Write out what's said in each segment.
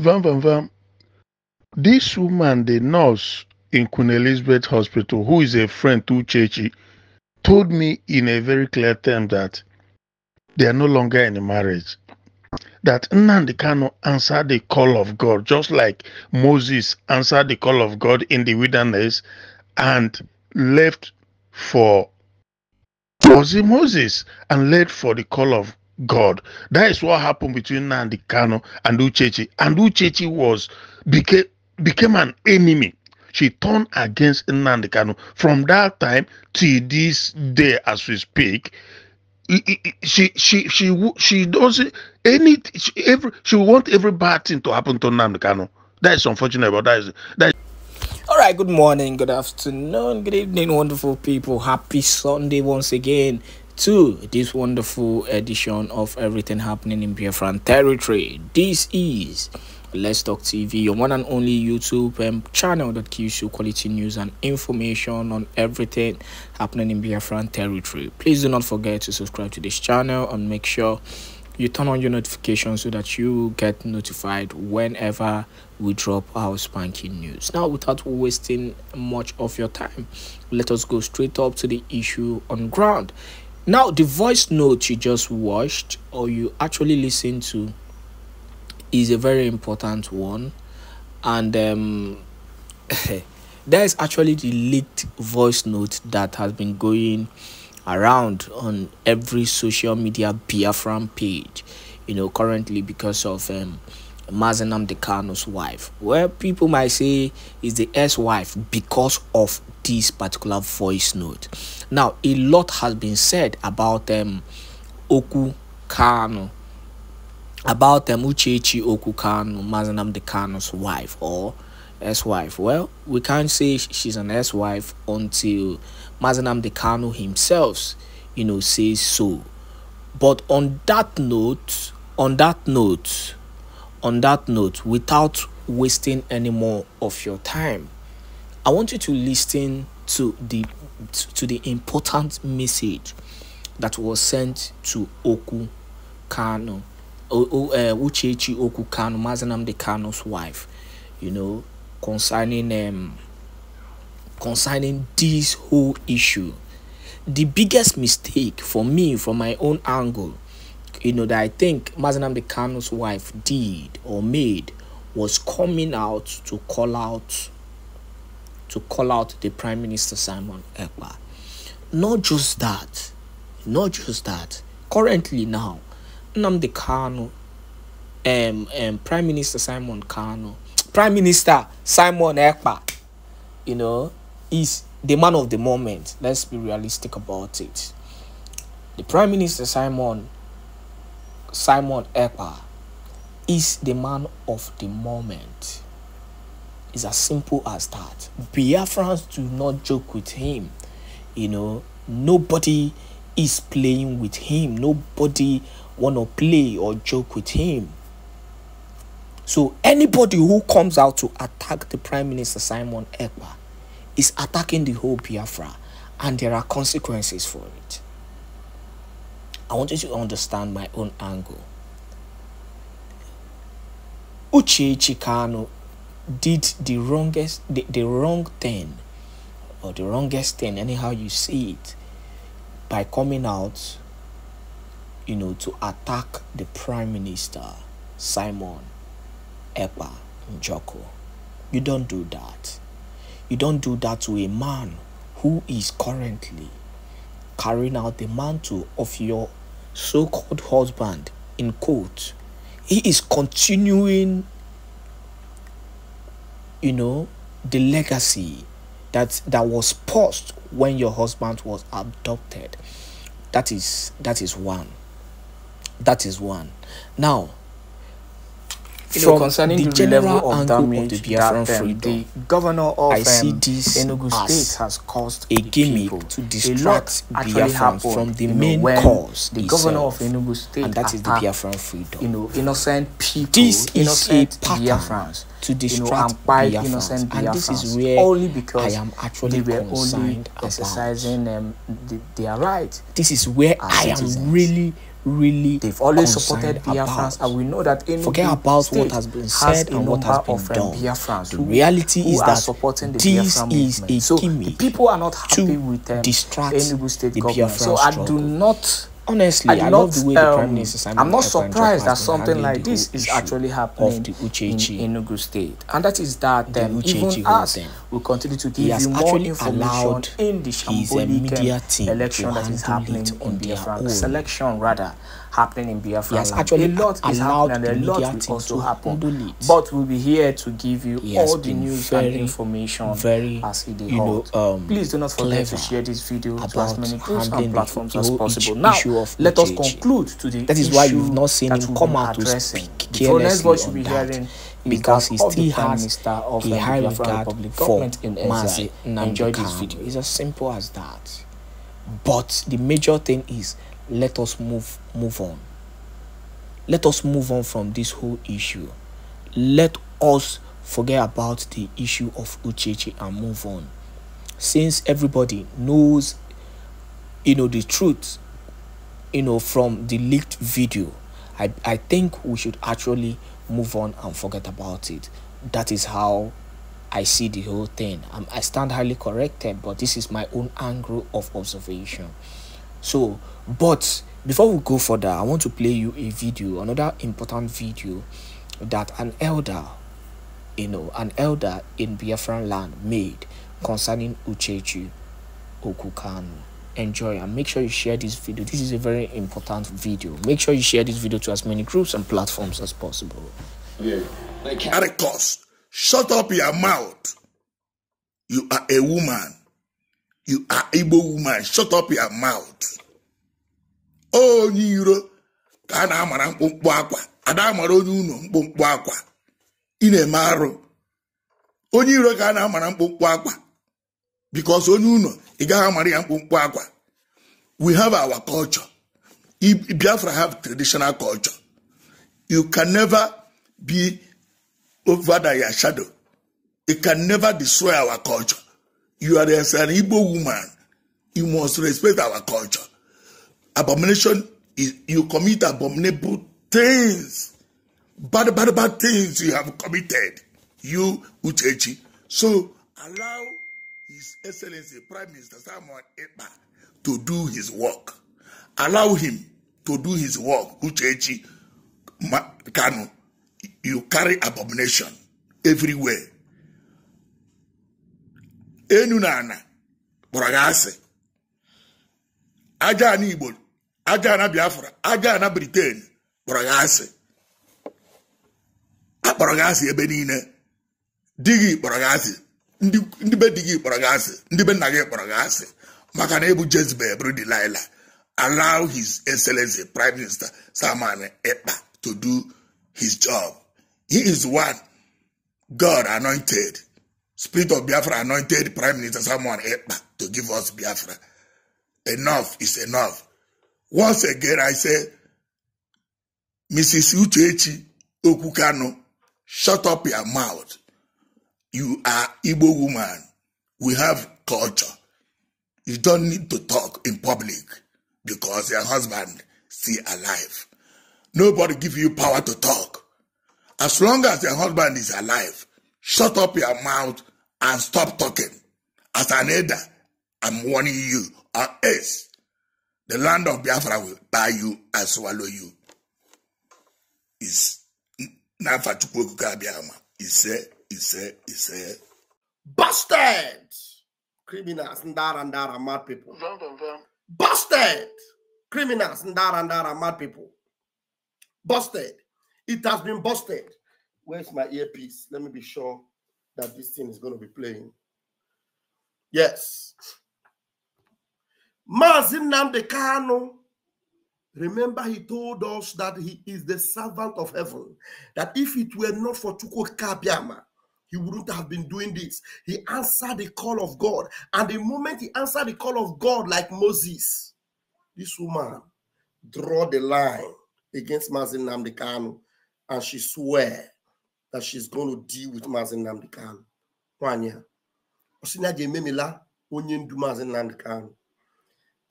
Vam. This woman, the nurse in Queen Elizabeth Hospital, who is a friend to Chechi, told me in a very clear term that they are no longer in a marriage. That Nnamdi Kanu answered the call of God, just like Moses answered the call of God in the wilderness and left for, was it Moses, and left for the call of God. That is what happened between Nnamdi Kanu and Uchechi. And Uchechi became an enemy. She turned against Nnamdi Kanu. From that time till this day, as we speak, she doesn't she want every bad thing to happen to Nnamdi Kanu. That is unfortunate, but that is. All right, good morning, good afternoon, good evening, wonderful people. Happy Sunday once again to this wonderful edition of everything happening in Biafraland territory. This is Let's Talk TV, your one and only YouTube channel that gives you quality news and information on everything happening in Biafraland territory. Please do not forget to subscribe to this channel and make sure you turn on your notifications so that you get notified whenever we drop our spanking news. Now, without wasting much of your time, let us go straight up to the issue on ground. Now, the voice note you just watched or you actually listened to is a very important one, and there's actually the leaked voice note that has been going around on every social media Biafran page, currently because of Nnamdi Kanu's wife. Well, people might say is the ex-wife because of this particular voice note. Now, a lot has been said about Oku Kanu, about Uchechi Oku Kanu, Nnamdi Kanu's wife or ex-wife. Well, we can't say she's an ex-wife until Nnamdi Kanu himself, says so. But on that note, without wasting any more of your time, I want you to listen to the important message that was sent to Oku Kanu, Uchechi Oku Kanu, Nnamdi Kanu's wife, concerning this whole issue. The biggest mistake for me, from my own angle, that I think Nnamdi Kanu's wife did or made was coming out to call out the Prime Minister Simon Èkpá. Not just that. Currently now, Nnamdi Kanu, Prime Minister Simon Èkpá, is the man of the moment. Let's be realistic about it. The Prime Minister Simon Èkpá is the man of the moment. It's as simple as that. Biafrans do not joke with him. Nobody is playing with him. Nobody wanna play or joke with him. So anybody who comes out to attack the Prime Minister Simon Èkpá is attacking the whole Biafra, and there are consequences for it. I want you to understand my own angle. Uchechi Kanu did the wrong thing, or the wrongest thing, anyhow you see it, by coming out, to attack the Prime Minister Simon Èkpá Njoko. You don't do that. You don't do that to a man who is currently carrying out the mantle of your so-called husband, in quote. He is continuing, the legacy that was paused when your husband was abducted. That is one. Now, concerning the general level of damage of the Biafran freedom, the governor of Enugu State has caused a gimmick to distract Biafran from the main cause. The governor of Enugu State, and that is the Biafran freedom. Innocent people, this is a pattern to distract Biafrans, and this is where only because I am actually concerned exercising their right. This is where I am really really they've always supported Biafrans, and we know that forget about what has been said and what has been done. The reality is that supporting the Biafran movement. So people are not happy with distract Enugu State government. So I do not. Honestly, I love the way the Prime Minister I'm not surprised that something like this is actually happening in Enugu State, and that is that even as we continue to give you more information in the shambolic election that is happening in Biafra, selection rather happening in Biafra. Yes, actually, a lot is happening, and a lot will also happen. But we'll be here to give you all the news and information as it is. Please do not forget to share this video to as many groups and platforms as possible. Now, let us conclude to the that is why you've not seen him come out to speak carelessly on that, because he still has a high regard for Mazi. Enjoy this video. It's as simple as that. But the major thing is, let us move on. Let us move on from this whole issue. Let us forget about the issue of Uchechi and move on. Since everybody knows, the truth, from the leaked video, I think we should actually move on and forget about it. That is how I see the whole thing. I stand highly corrected, but this is my own angle of observation. So, but before we go further, I want to play you a video, another important video that an elder in Biafraland made concerning Uchechi Okukanu. Enjoy and make sure you share this video. This is a very important video. Make sure you share this video to as many groups and platforms as possible. Yeah. At a cost, shut up your mouth. You are a woman. You are a Igbo woman. Shut up your mouth. Oh, Niro. Kana amara mkpụmkpụ akwa. Ada amara onye unu mkpụmkpụ akwa. Ine maro. Onye iro kana amara mkpụmkpụ akwa. Because onye unu igaha amara ya mkpụmkpụ akwa. We have our culture. Biafra have traditional culture. You can never be over your shadow. It can never destroy our culture. You are an Igbo woman. You must respect our culture. Abomination is you commit abominable things. Bad things you have committed. You, Uchechi. So allow His Excellency Prime Minister Samuel Èkpá to do his work. Allow him to do his work. Uchechi Kanu, you carry abomination everywhere. Enunana, Boragase, Aja na Igbo, Aja na Biafra, Aja na Britain, Boragase. Boragase ebe niile. Digi Boragase. Ndị be digi Boragase, ndị be nage Boragase. Maka na ebu Jezebel bro Delilah. Allow His Excellency Prime Minister Samuel Èkpá to do his job. He is one God anointed. Spirit of Biafra anointed Prime Minister Samuel Èkpá to give us Biafra. Enough is enough. Once again, I say, Mrs. Uchechi Okukanu, shut up your mouth. You are Igbo woman. We have culture. You don't need to talk in public because your husband is still alive. Nobody give you power to talk. As long as your husband is alive, shut up your mouth and stop talking. As an elder, I'm warning you, or else the land of Biafra will buy you and swallow you. It's not for It's busted! Criminals, ndara, mad people. Busted! Criminals, ndara, mad people. Busted. It has been busted. Where's my earpiece? Let me be sure that this thing is going to be playing. Yes. Mazi Nnamdi Kanu. Remember, he told us that he is the servant of heaven. That if it were not for Chukwu Kabiama, he wouldn't have been doing this. He answered the call of God. And the moment he answered the call of God, like Moses, this woman draw the line against Mazi Nnamdi Kanu, and she swear that she's going to deal with Mazi Nnamdi Kanu.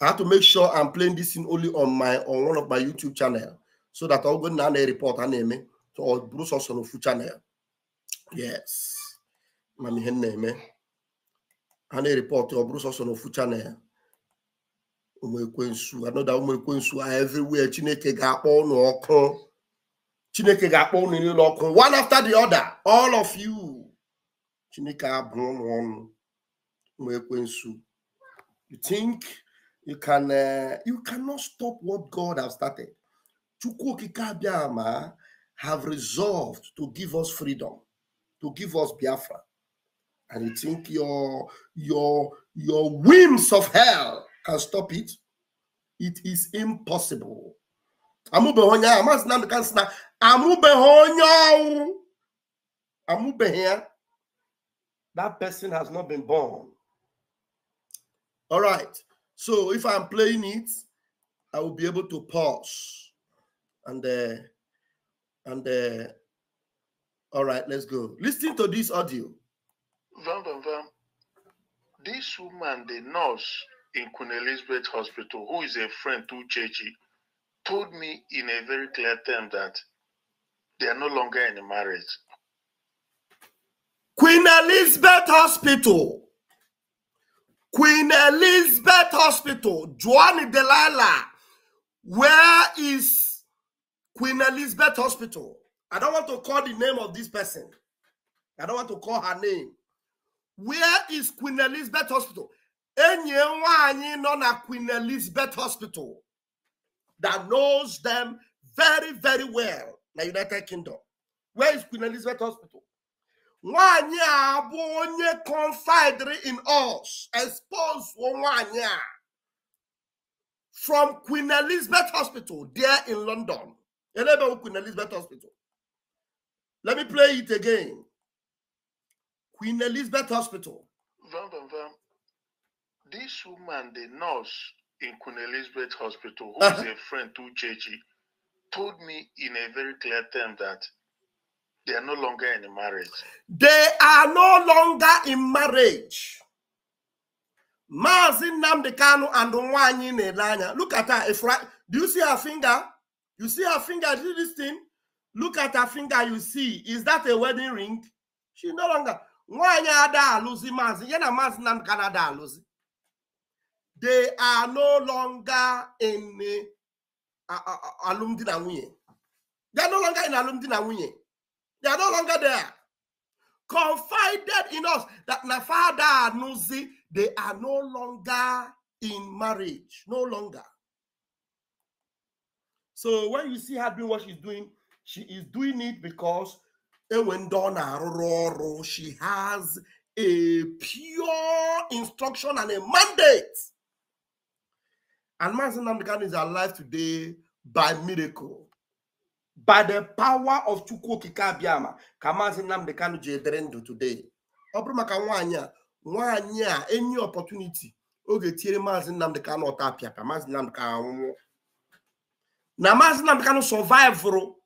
I have to make sure I'm playing this in only on one of my YouTube channel, so that I'll go now and report her name to Bruce also no full channel. Yes. Mami hen name. And report to Bruce also no full channel. I know that everywhere. Chineke ga no okon. Chineke ga no one after the other. All of you. Chineke abon one. You think you cannot stop what God has started. Chukwu Okike Abiama have resolved to give us freedom, to give us Biafra. And you think your whims of hell can stop it? It is impossible. That person has not been born. All right. So if I'm playing it, I will be able to pause. And all right, let's go. Listen to this audio. This woman, the nurse in Queen Elizabeth Hospital, who is a friend to Chechi, told me in a very clear term that they are no longer in a marriage. Queen Elizabeth Hospital. Queen Elizabeth Hospital. Joanne Delilah. Where is Queen Elizabeth Hospital? I don't want to call the name of this person. I don't want to call her name. Where is Queen Elizabeth Hospital? Anyone known as Queen Elizabeth Hospital that knows them very, very well in the United Kingdom. Where is Queen Elizabeth Hospital? One year confided in us, exposed one year from Queen Elizabeth Hospital there in London. Queen Elizabeth Hospital. Let me play it again. Queen Elizabeth Hospital. This woman, the nurse in Queen Elizabeth Hospital, who is a friend to Chechi, told me in a very clear term that they are no longer in a marriage. They are no longer in marriage. Mazin Namdekanu and Nwanyi Nelanya. Look at her. Do you see her finger? You see her finger? See this thing? Look at her finger. You see? Is that a wedding ring? She's no longer. They are no longer in alumni Nawunye. They are no longer in alumni Nawunye. They are no longer there. Confided in us that Nafada Nuzi, they are no longer in marriage. No longer. So when you see her doing what she's doing, she is doing it because she has a pure instruction and a mandate. And Mazen Namdekan is alive today by miracle. By the power of Chukwu Okike Abiama, Kamazi Namdekan Jedrendo today. Obrumaka Wanya, any opportunity, Oge Tiri Mazi Namdekan or Tapia, Mazi Namdekan. Now Mazi Namdekan survive for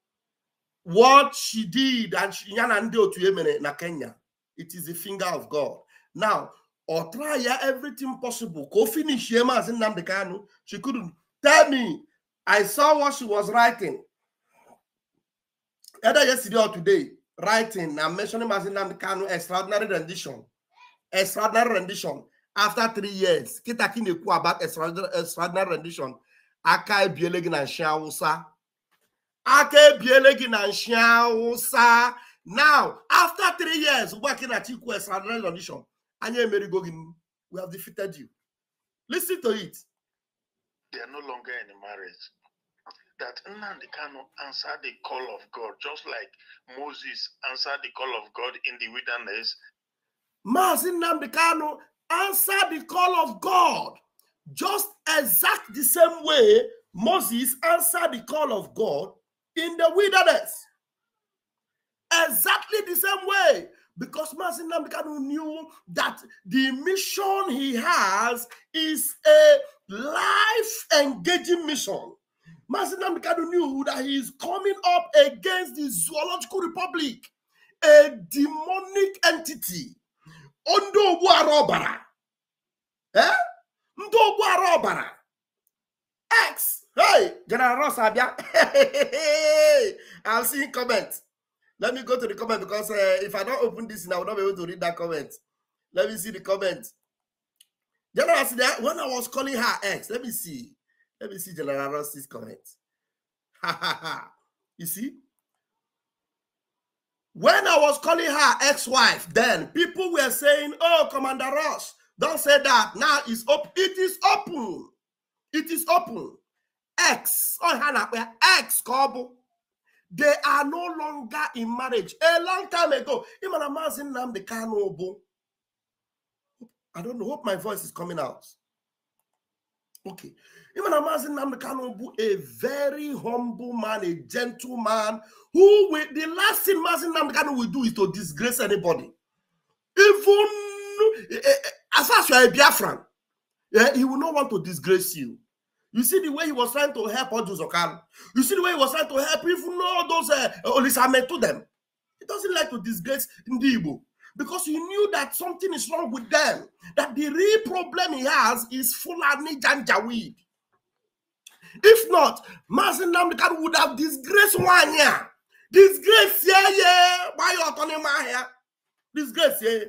what she did and she to Yemen na Kenya. It is the finger of God. Now, or try everything possible. Go finish Mazi Namdekan. She couldn't tell me. I saw what she was writing. Either yesterday or today, writing and mentioning Mazi Namdekan extraordinary rendition. Extraordinary rendition. After 3 years, kita kine ku about extraordinary rendition. Akai bielegi na shiawusa. Akai bielegi na shiawusa. Now, after 3 years, working at Chiku extraordinary rendition, Anya Merigogin, we have defeated you. Listen to it. They are no longer in a marriage. That Nnamdi Kanu answered the call of God, just like Moses answered the call of God in the wilderness. Nnamdi Kanu answered the call of God, just exact the same way Moses answered the call of God in the wilderness. Exactly the same way. Because Nnamdi Kanu knew that the mission he has is a life-engaging mission. Nnamdi Kanu knew that he is coming up against the Zoological Republic, a demonic entity. Ondo Buarobara. Eh? Ndo Buarobara. X. Hey, General Ross Abia. I'll see comment. Let me go to the comment because if I don't open this, I will not be able to read that comment. Let me see the comment. General, when I was calling her X, let me see General Ross's comment. You see? When I was calling her ex-wife, then people were saying, oh, Commander Ross, don't say that. Now it's open. It is open. It is open. X. Oh, Hannah, X, Kobo. They are no longer in marriage. A long time ago. I don't know. Hope my voice is coming out. Okay. A very humble man, a gentleman, who will, the last thing Mazin Namdekano will do is to disgrace anybody. Even as far as you are a Biafran, he will not want to disgrace you. You see the way he was trying to help Ojuzokan. You see the way he was trying to help even all those Olisame to them. He doesn't like to disgrace Ndibo because he knew that something is wrong with them. That the real problem he has is Fulani Janjaweed. If not, Mazin Namdekano would have disgraced one year. Disgrace, yeah. Why you turning my hair? Disgrace, yeah.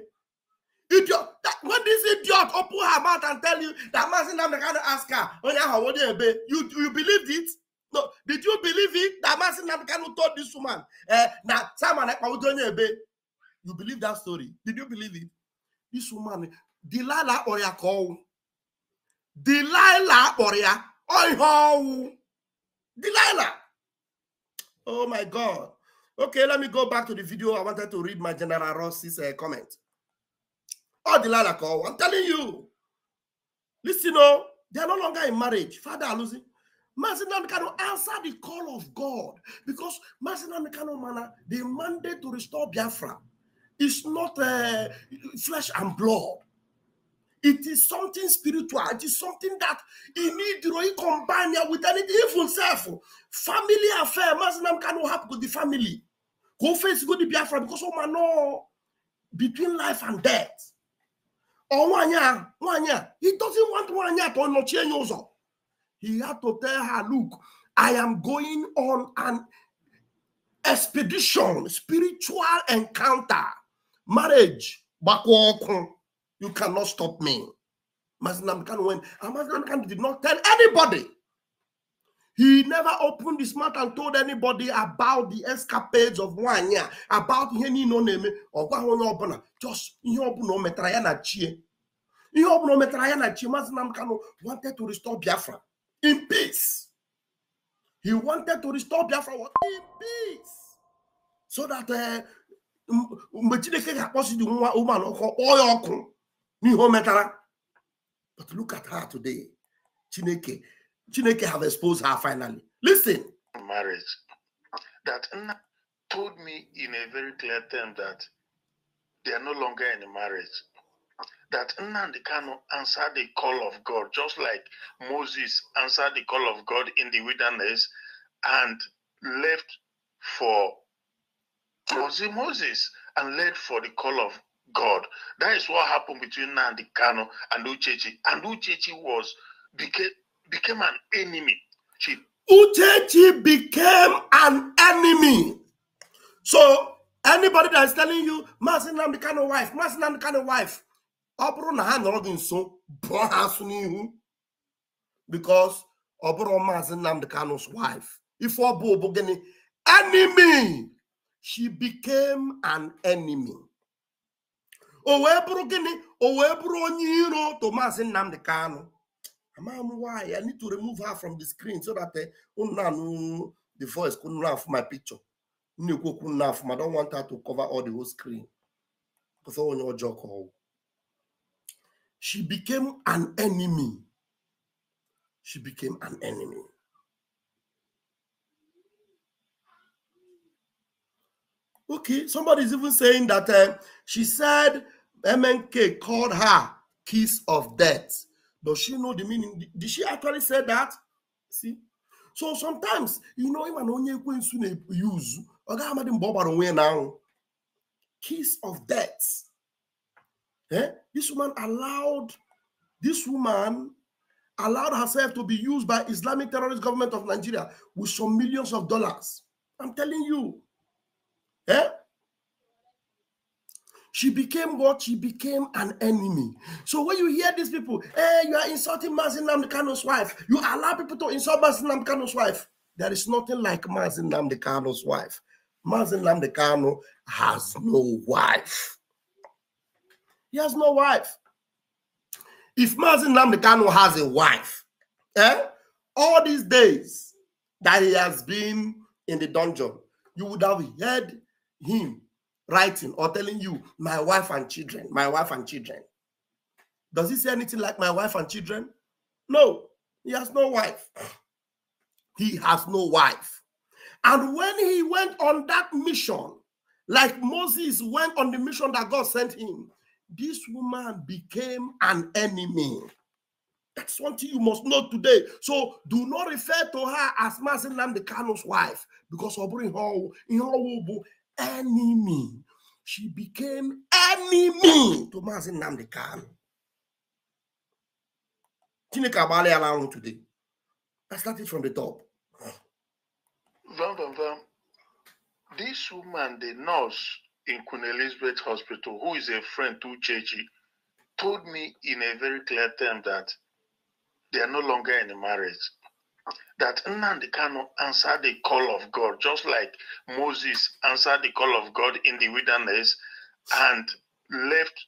Idiot. When this idiot open her mouth and tell you that Mazin Namdekano ask her, oh yeah, how would you believed it? No, did you believe it? That Mazin Namdekano told this woman, now someone like you believe that story? Did you believe it? This woman, Delilah Oya call. Delilah Oya. Oh, Delilah. Oh my God. Okay, let me go back to the video. I wanted to read my General Ross's comment. Oh, Delilah call. I'm telling you. Listen, they are no longer in marriage. Father Alusi. Mazin Namdekano answer the call of God because Mazin Namdekano mana, the mandate to restore Biafra is not flesh and blood. It is something spiritual. It is something that he need to combine with anything, even self. Family affair. Mazin Namdekano happen with the family. Go face go the Biafra because man no between life and death. Or 1 year, 1 year. He doesn't want 1 year to not change. He had to tell her, look, I am going on an expedition, spiritual encounter, marriage. You cannot stop me. Mazin Namdekano went, and Mazin Namdekano did not tell anybody. He never opened his mouth and told anybody about the escapades of 1 year, about any no name or just Mazin Namdekano wanted to restore Biafra in peace. He wanted to restore Biafra in peace. So that but look at her today. Chineke have exposed her finally. Listen. Marriage. That Nna told me in a very clear term that they are no longer in a marriage. That Nnamdi answered the call of God, just like Moses answered the call of God in the wilderness and left for Moses and left for the call of God. That is what happened between Nnamdi and Uchechi. And Uchechi became an enemy. Uchechi became an enemy. So anybody that is telling you, Mazin Namdekano wife, Mazin Namdekano wife, because Mazin Namdekano's wife, if enemy, she became an enemy. To Mazin Namdekano. Why? I need to remove her from the screen so that the voice couldn't laugh my picture. I don't want her to cover all the whole screen. She became an enemy. She became an enemy. Okay, somebody's even saying that she said MNK called her kiss of death. Does she know the meaning? Did she actually say that? See? So sometimes, you know, even only use now. Kiss of death. This woman allowed this woman allowed herself to be used by Islamic terrorist government of Nigeria with some millions of dollars. I'm telling you. Eh? She became what? She became an enemy. So when you hear these people, hey, you are insulting Mazi Nnamdi Kanu's wife. You allow people to insult Mazi Nnamdi Kanu's wife. There is nothing like Mazi Nnamdi Kanu's wife. Mazi Nnamdi Kanu has no wife. He has no wife. If Mazi Nnamdi Kanu has a wife, all these days that he has been in the dungeon, you would have heard him writing or telling you, my wife and children, my wife and children. Does he say anything like my wife and children? No, he has no wife. He has no wife. And when he went on that mission, like Moses went on the mission that God sent him, this woman became an enemy. That's one thing you must know today. So do not refer to her as Mazi Nnamdi Kanu's wife, because of her enemy. She became enemy to Mazi Nnamdi Kanu. Today. I started from the top. This woman, the nurse in Queen Elizabeth Hospital, who is a friend to Chechi, told me in a very clear term that they are no longer in a marriage. That Nnamdi Kanu answered the call of God, just like Moses answered the call of God in the wilderness and left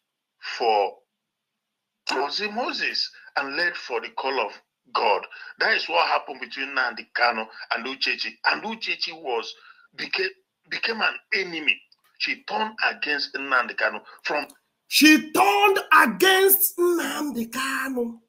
for Moses and left for the call of God. That is what happened between Nnamdi Kanu and Uchechi. And Uchechi became an enemy. She turned against Nnamdi Kanu She turned against Nnamdi Kanu.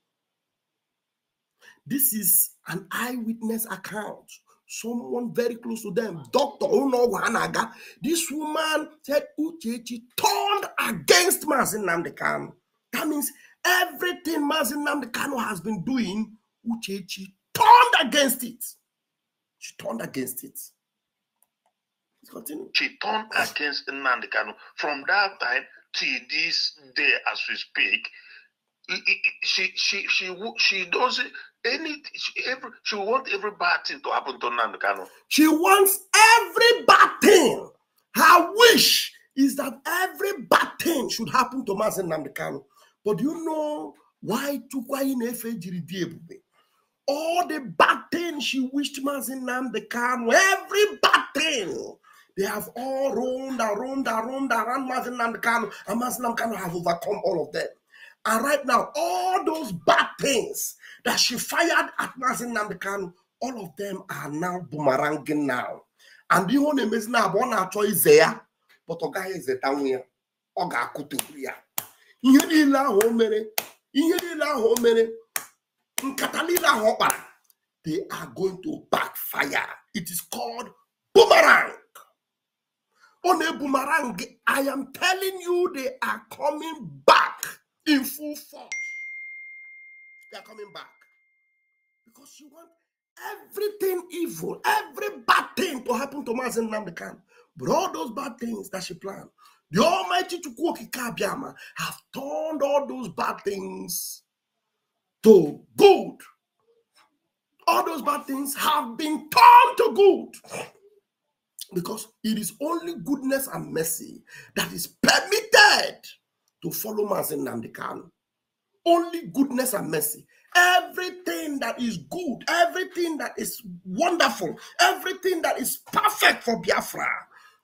This is an eyewitness account. Someone very close to them, Dr. Onogwanaga. This woman said Uchechi turned against Mazi Nnamdi Kanu. That means everything Mazi Nnamdi Kanu has been doing, Uchechi turned against it. She turned against it. Continue. She turned against Nnamdi Kanu. From that time till this day, as we speak, she does anything. She wants every bad thing to happen to Nnamdi Kanu. She wants every bad thing. Her wish is that every bad thing should happen to Mazi Nnamdi Kanu. But do you know why all the bad things she wished Mazi Nnamdi Kanu, every bad thing, they have all roamed around Mazi Nnamdi Kanu, and Mazi Nnamdi Kanu have overcome all of them. And right now, all those bad things that she fired at Mazi Nnamdi Kanu, all of them are now boomeranging now. And the only reason I want to choose there, but the guy is a down here. Oga kutuya. They are going to backfire. It is called boomerang. On a boomerang, I am telling you, they are coming back in full force. They are coming back. Because you want everything evil, every bad thing to happen to Mazi Nnamdi Kanu. But all those bad things that she planned, the Almighty Chukwuoki Kabiama have turned all those bad things to good. All those bad things have been turned to good. Because it is only goodness and mercy that is permitted to follow Mazi Nnamdi Kanu. Only goodness and mercy. Everything that is good, everything that is wonderful, everything that is perfect for Biafra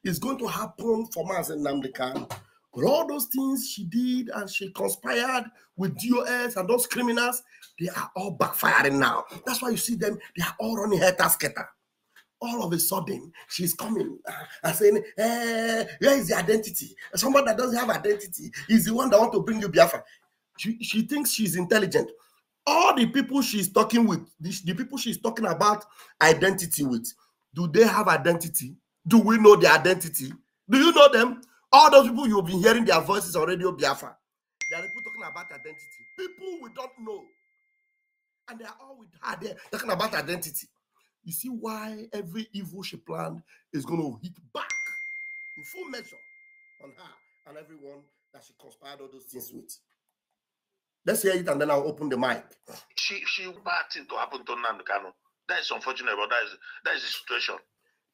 is going to happen for Mazi Nnamdi Kanu. But all those things she did and she conspired with DOS and those criminals, they are all backfiring now. That's why you see them, they are all running head-to-scatter. All of a sudden, she's coming and saying, where is the identity? Somebody that doesn't have identity is the one that wants to bring you Biafra. She thinks she's intelligent. All the people she's talking with, the people she's talking about identity with, do they have identity? Do we know their identity? Do you know them? All those people you've been hearing their voices on Radio Biafra, they are people talking about identity. People we don't know. And they are all with her there talking about identity. You see why every evil she planned is going to hit back in full measure on her and everyone that she conspired all those things with. Let's hear it and then I'll open the mic. She bad thing to happen to Nnamdi Kanu. That is unfortunate, but that is the situation.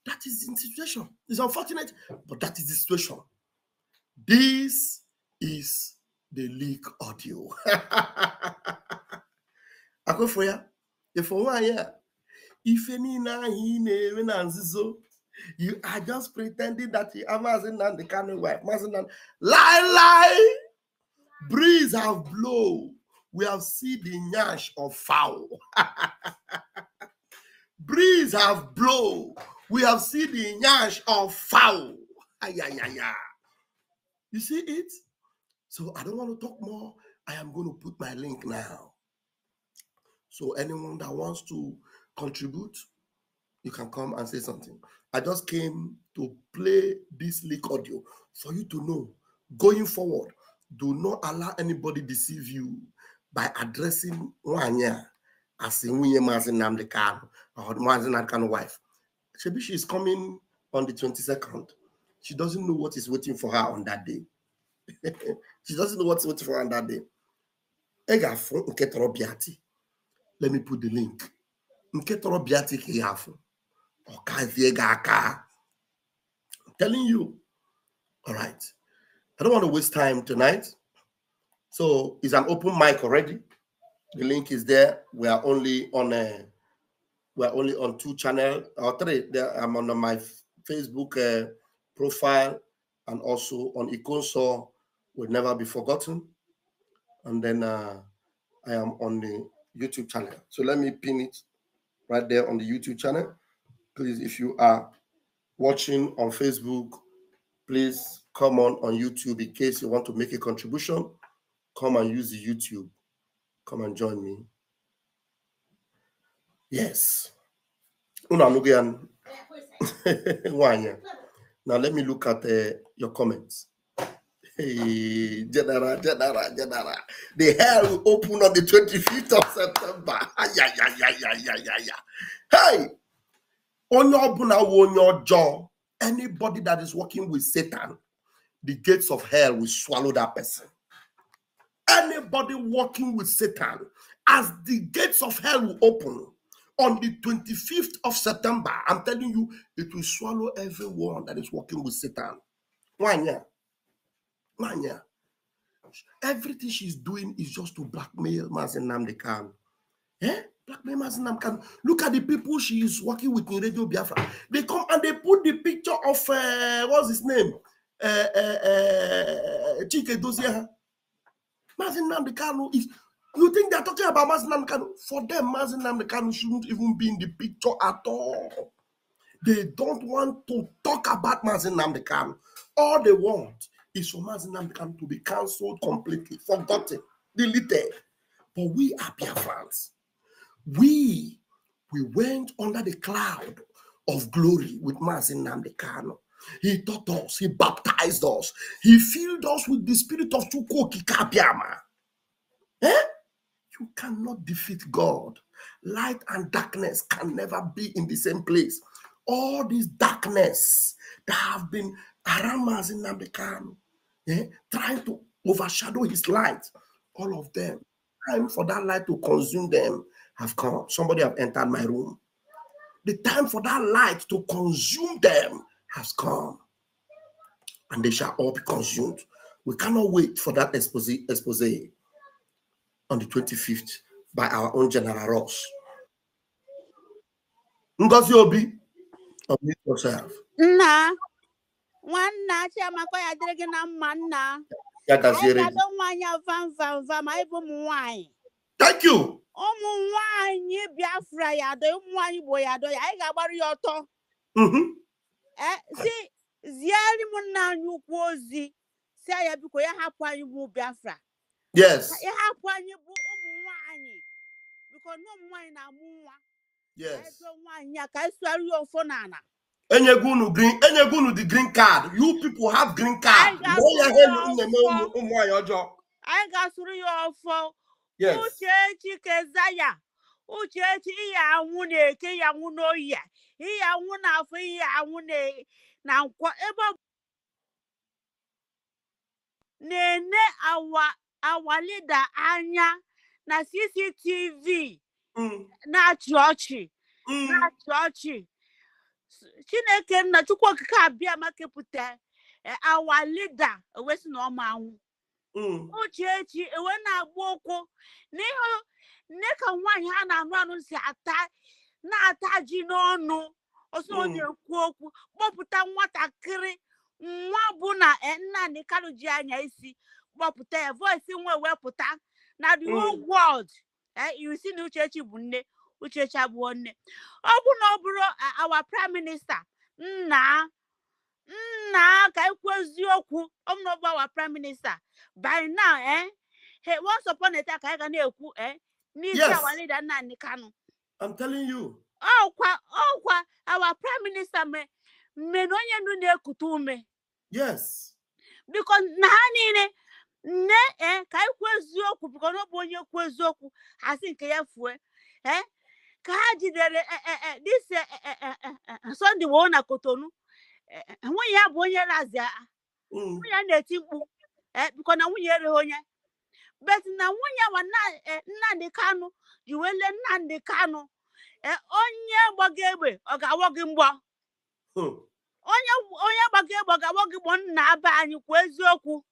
That is the situation. It's unfortunate, but that is the situation. This is the leak audio. I go for ya. If for 1 year, if any na you are just pretending that you are Nnamdi Kanu wife. Lie. Breeze have blown. We have seen the nyash of fowl. Breeze have blown. We have seen the nyash of fowl. You see it? So I don't want to talk more. I am going to put my link now. So anyone that wants to contribute, you can come and say something. I just came to play this leak audio for you to know. Going forward, do not allow anybody deceive you by addressing Wanya as Nnamdi Kanu or Nnamdi Kanu wife. Shebi, she is coming on the 22nd. She doesn't know what is waiting for her on that day. She doesn't know what's waiting for her on that day. Let me put the link. I'm telling you. All right. I don't want to waste time tonight. So it's an open mic already. The link is there. We are only on 2 channels or 3. There, I'm on my Facebook profile and also on Ikonso Will Never Be Forgotten. And then I am on the YouTube channel. So let me pin it right there on the YouTube channel. Please, if you are watching on Facebook, please come on YouTube in case you want to make a contribution. Come and use the YouTube. Come and join me. Yes. Now let me look at your comments. Hey, General. The hell will open on the 25th of September. Hey, on your jaw, anybody that is working with Satan, the gates of hell will swallow that person. Anybody working with Satan, as the gates of hell will open on the 25th of September, I'm telling you, it will swallow everyone that is working with Satan. Wanya. Everything she's doing is just to blackmail Nnamdi Kanu. Blackmail Nnamdi Kanu. Look at the people she is working with in Radio Biafra. They come and they put the picture of what's his name? Chike Dozier. Nnamdi Kanu is. You think they're talking about Nnamdi Kanu? For them, Nnamdi Kanu shouldn't even be in the picture at all. They don't want to talk about Nnamdi Kanu. All they want is for Nnamdi Kanu to be cancelled completely, forgotten, deleted. But we are Biafrans. We went under the cloud of glory with Nnamdi Kanu. He taught us, he baptized us, he filled us with the spirit of Chukwuokike Abiama. You cannot defeat God. Light and darkness can never be in the same place. All this darkness that have been around Nnamdi Kanu, trying to overshadow his light, all of them, time for that light to consume them have come. Somebody have entered my room. The time for that light to consume them has come. And they shall all be consumed. We cannot wait for that expose on the 25th by our own General Ross. Ngozi Obi, unmute yourself. Nna, nwanna Chiamaka ya dịrị gị na mma nna. Ya gaziere gị. Anyị ga-adọ nwaanyị vam ma ịbụ ụmụ nwaanyị. Thank you. Ụmụ nwaanyị Biafra ya adọ, ụmụ nwaanyị Igbo ya adọ ya, anyị ga-agbara ya ọtọ. Si ziere m nna anyị ukwu ozi, si ya biko ya hapụ anyị bụ Biafra. Yes. Ya hapụ anyị bụ ụmụ nwaanyị. Biko na ụmụ nwaanyị na-amụ nwa. Yes. Enyegunu the green card. You people have green card. I got through your phone. Yes. Uchechi Kezaya. Uchechi Yawune, Kayamuno ya. Yawuna for Yawune. Now, whatever Nene, our our leader anya na CCTV na chọọchị Chineke nna Chukwu okike abịa makepụta our leader ewesi na ọma anwụ Uchechi ewe na-agba ụkwụ nne ka nwaanyị ha na-anụ anụ si na-ata ji n'ọnụ ọsọ ọ na-ekwu okwu kpọpụta nwatakịrị nwa bụ na Nnamdi Kanu ji anya isi kpọpụta ya voice nwe wepụta na the whole world you see na Uchechi bụ nne Uchechi abụọ nne ọ bụ na ọ bụrụ our prime minister nna ka ekwu eziokwu ọ bụ na ọ bụ our prime minister by now hey, once upon a time ka anyị ga na-ekwu n'isi our leader Nnamdi Kanu. I'm telling you. Ọkwa our prime minister me na onye ndu na-ekute ume. Yes. Because na ha niile nne ka ekwu eziokwu because ọ bụ onye ekwu eziokwu asị nke ya fue ka ha jidere this Sunday wo na Kotonu nwunye ya bụ onye razia nwunye ya na-eti mkpu because na nwunye ere onye but na nwunye wa Nnamdi Kanu ji wele Nnamdi Kanu onye gbaga egbe ọ ga-awọ gị mgbọ onye gbaga egbe ọ ga-awọ gị mgbọ nna aba anyị kwa eziokwu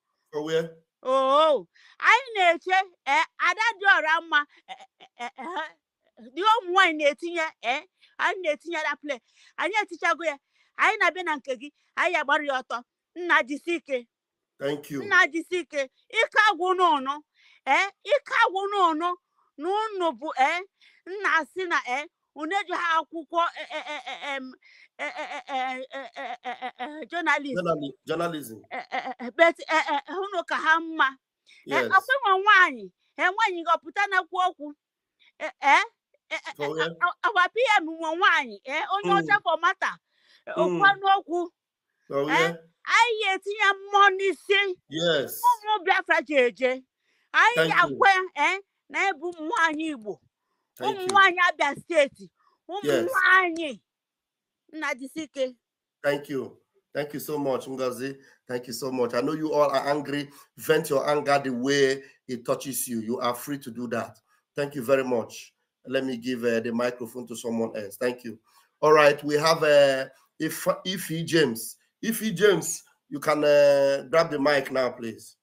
anyị na-eche ada dị ọra mma dị ụmụ nwaanyị na-etinye anyị na-etinye da play anyị etichago ya anyị na-abịa na nke gị anyị agbara ya ọtọ nna jisi ike thank you nna jisi ike ike agwụ n'ụnụ ike agwụ n'ụnụ n'ụnụ bụ nna asị na unu eji ha akwụkwọ journalism but unu ka ha mma ọkwenwe nwaanyị nwaanyị ga-ọpụta na-ekwu okwu awa PM nwe nwaanyị onye ọcha fọmata okwu n'okwu anyị etinye mmụọ n'isi ụmụ Biafra ji eje anyị agwa na ebu mmụọ anyị Igbo ụmụ nwaanyị Abia steeti ụmụ nwaanyị nna jisike. Thank you so much, Ngozi. Thank you so much. I know you all are angry. Vent your anger the way it touches you. You are free to do that. Thank you very much. Let me give the microphone to someone else. Thank you. All right, we have Ify James. Ify James, you can grab the mic now, please.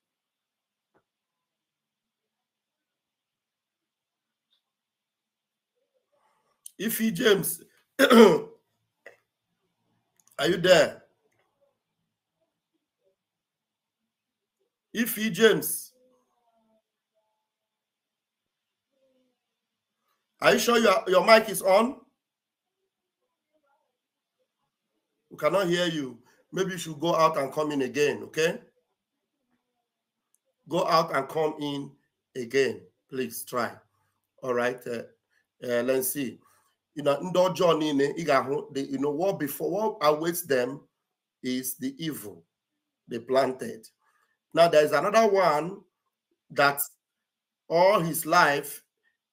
Ify James, are you there? Ify James, are you sure your mic is on? We cannot hear you. Maybe you should go out and come in again, okay? Go out and come in again. Please try. All right. Let's see. You know, what awaits them is the evil they planted. Now, there's another one that all his life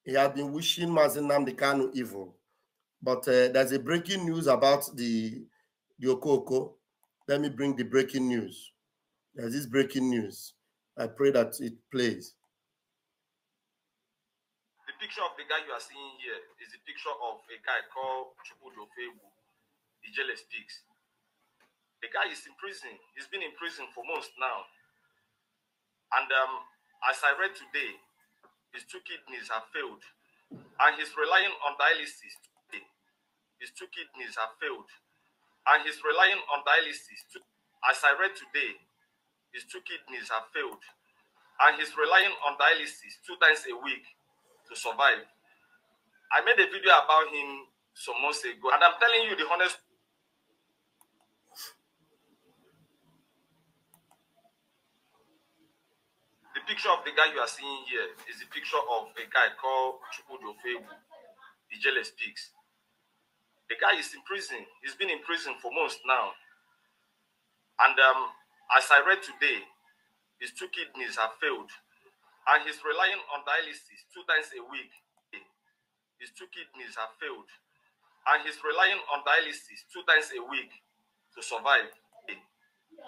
he had been wishing Nnamdi Kanu evil. But there's a breaking news about the Okoko. Let me bring the breaking news. There's this breaking news. I pray that it plays. The picture of the guy you are seeing here is the picture of a guy called Chukudofewu. The jailer speaks. The guy is in prison. He's been in prison for months now. And as I read today, his 2 kidneys have failed. And he's relying on dialysis today. His 2 kidneys have failed. And he's relying on dialysis. As I read today, his 2 kidneys have failed. And he's relying on dialysis 2 times a week to survive. I made a video about him some months ago. And I'm telling you the honest. The picture of the guy you are seeing here is the picture of a guy called Chukudofewu. The jailer speaks. The guy is in prison. He's been in prison for months now. And as I read today, his 2 kidneys have failed. And he's relying on dialysis 2 times a week. His 2 kidneys have failed. And he's relying on dialysis 2 times a week to survive.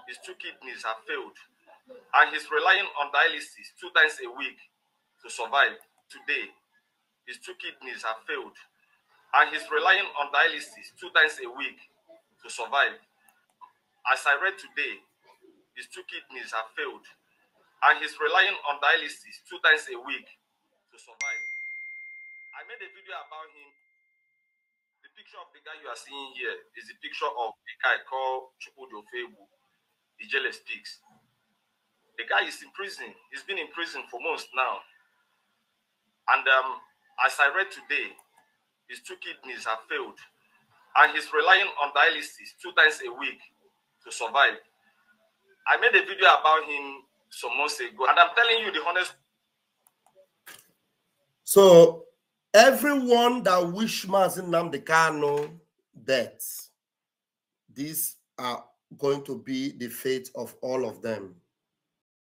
His 2 kidneys have failed. and he's relying on dialysis 2 times a week to survive. Today, his 2 kidneys have failed, and he's relying on dialysis 2 times a week to survive. As I read today, his 2 kidneys have failed, and he's relying on dialysis 2 times a week to survive. I made a video about him. The picture of the guy you are seeing here is the picture of a guy called Chukwudi Ofebu, Ijele Speaks. The guy is in prison. He's been in prison for months now. And as I read today, his 2 kidneys have failed, and he's relying on dialysis 2 times a week to survive. I made a video about him some months ago, and I'm telling you the honest. So everyone that wish Mazi Nnamdi Kanu death, these are going to be the fate of all of them.